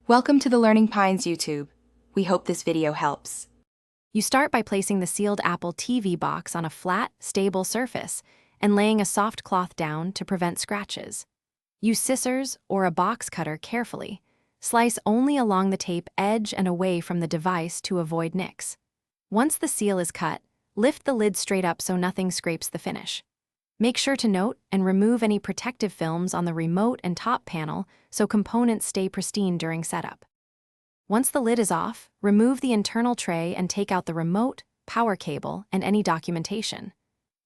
Welcome to the Learning Pines YouTube. We hope this video helps. You start by placing the sealed Apple TV box on a flat, stable surface and laying a soft cloth down to prevent scratches. Use scissors or a box cutter carefully. Slice only along the tape edge and away from the device to avoid nicks. Once the seal is cut, lift the lid straight up so nothing scrapes the finish. Make sure to note and remove any protective films on the remote and top panel so components stay pristine during setup. Once the lid is off, remove the internal tray and take out the remote, power cable, and any documentation.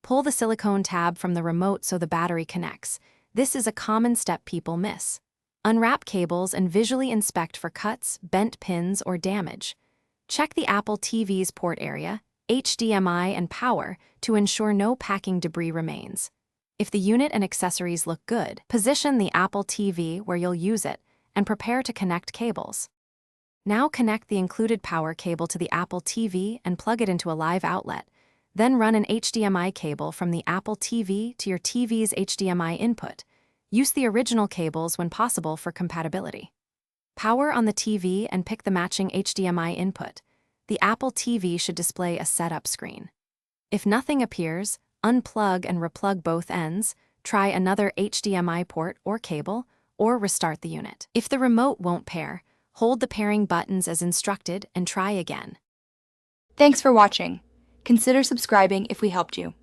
Pull the silicone tab from the remote so the battery connects. This is a common step people miss. Unwrap cables and visually inspect for cuts, bent pins, or damage. Check the Apple TV's port area, HDMI, and power to ensure no packing debris remains. If the unit and accessories look good, position the Apple TV where you'll use it and prepare to connect cables. Now connect the included power cable to the Apple TV and plug it into a live outlet. Then run an HDMI cable from the Apple TV to your TV's HDMI input. Use the original cables when possible for compatibility. Power on the TV and pick the matching HDMI input. The Apple TV should display a setup screen. If nothing appears, unplug and replug both ends, try another HDMI port or cable, or restart the unit. If the remote won't pair, hold the pairing buttons as instructed and try again. Thanks for watching. Consider subscribing if we helped you.